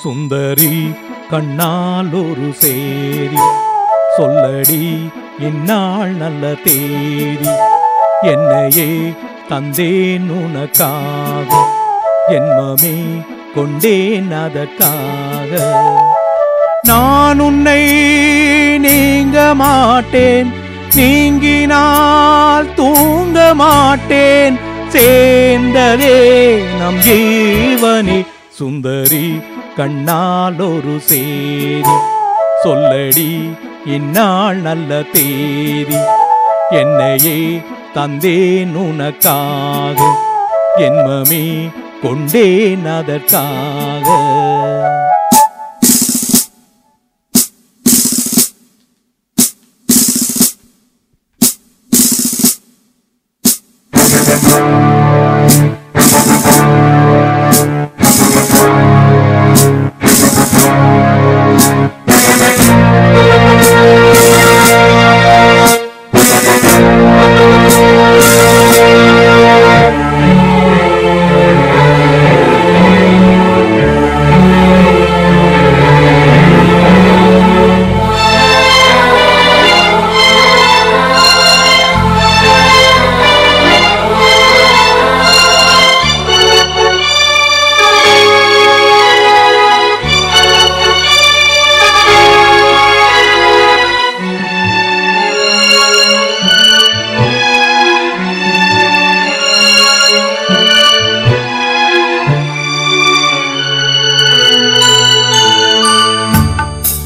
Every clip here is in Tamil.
சுந்தரி கண்ணால் ஒரு சேரி சொல்லடி இந்நாள் நல்ல தேதி என்னையே தந்தேன் உனக்காக ஜென்மமே கொண்டேன் அதற்காக நான் உன்னை நீங்க மாட்டேன் நீங்கினால் தூங்க மாட்டேன் சேர்ந்ததே நம் ஜீவனே சுந்தரி கண்ணால் ஒரு சேரி சொல்லடி இந்நாள் நல்ல தேதி என்னையே தந்தேன் உனக்காக ஜென்மமே கொண்டேன் அதற்காக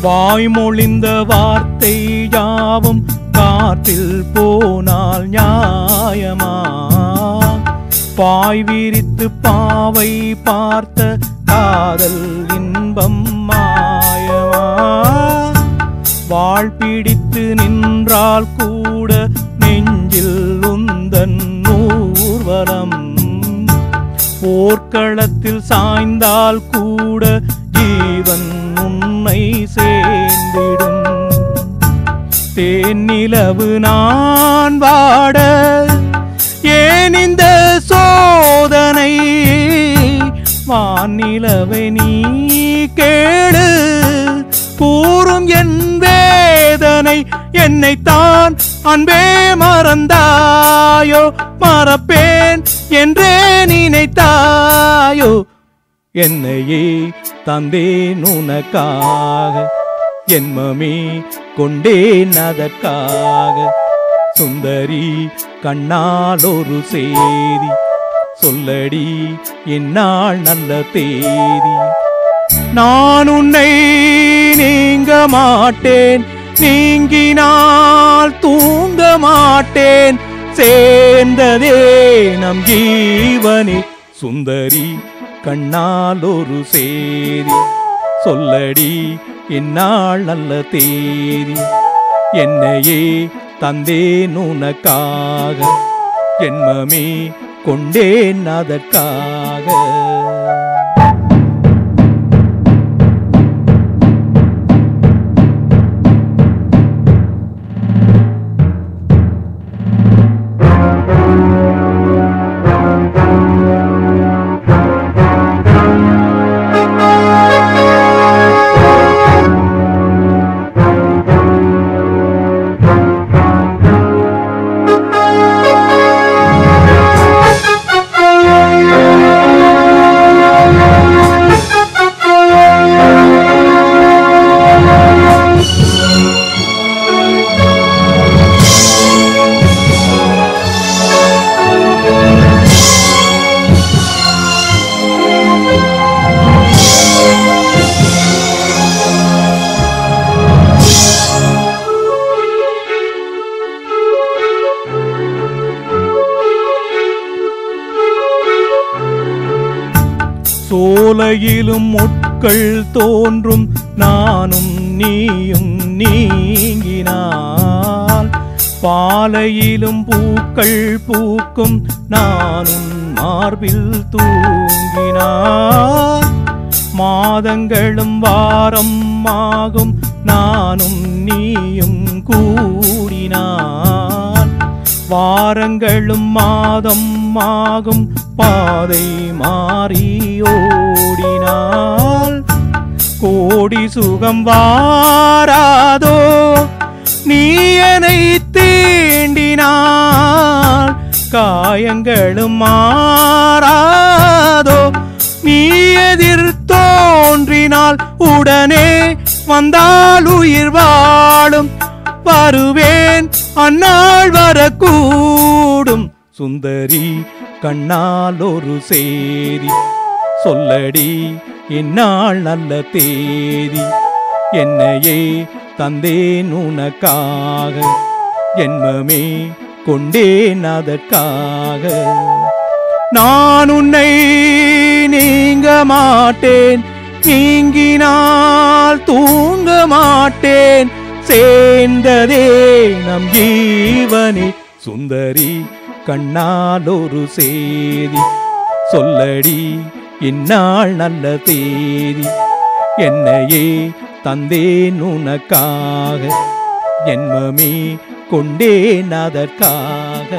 வாய்மொழிந்த வார்த்தை யாவும் காற்றில் போனால் நியாயமா பாய் விரித்து பாவை பார்த்த காதல் இன்பம் மாயமா வாழ் பிடித்து நின்றால் கூட நெஞ்சில் உந்தன் ஊர்வலம் போர்க்களத்தில் சாய்ந்தால் கூட ஜீவன் உன்னை சேர்ந்திடும் தேனிலவு நான் வாட ஏன் இந்த சோதனை வானிலவை நீ கேளு கூறும் என் வேதனை என்னைத்தான் அன்பே மறந்தாயோ மறப்பேன் என்றே நினைத்தாயோ என்னையே தந்தேன் உனக்காக ஜென்மமே கொண்டேன் அதற்காக சுந்தரி கண்ணால் ஒரு சேதி சொல்லடி இந்நாள் நல்ல தேதி நான் உன்னை நீங்க மாட்டேன் நீங்கினால் தூங்க மாட்டேன் சேர்ந்ததே நம் ஜீவனே சுந்தரி கண்ணால் ஒரு சேரி சொல்லடி இந்நாள் நல்ல தேதி என்னையே தந்தேன் உனக்காக ஜென்மமே கொண்டேன் அதற்காக சோலையிலும் முட்கள் தோன்றும் நானும் நீயும் நீங்கினால் பாலையிலும் பூக்கள் பூக்கும் நானும் மார்பில் தூங்கினார் மாதங்களும் வாரம் ஆகும் நானும் நீயும் கூடினார் வாரங்களும் மாதம் ஆகும் பாதை மாறி ஓடினாள் கோடி சுகம் வாராதோ நீ என்னை தீண்டினாள் காயங்களும் மாறாதோ நீ எதிர் தோன்றினால் உடனே வந்தால் உயிர் வாழும் வருவேன் அந்நாள் வரக்கூடும் சுந்தரி கண்ணால் ஒரு சேதி சொல்லடி இந்நாள் நல்ல தேதி என்னையே தந்தேன் உனக்காக ஜென்மமே கொண்டேன் அதற்காக நான் உன்னை நீங்க மாட்டேன் நீங்கினால் தூங்க மாட்டேன் சேர்ந்ததே நம் ஜீவனே சுந்தரி கண்ணால் ஒரு சேதி சொல்லடி இந்நாள் நல்ல தேதி என்னையே தந்தேன் உனக்காக ஜென்மமே கொண்டேன் அதற்காக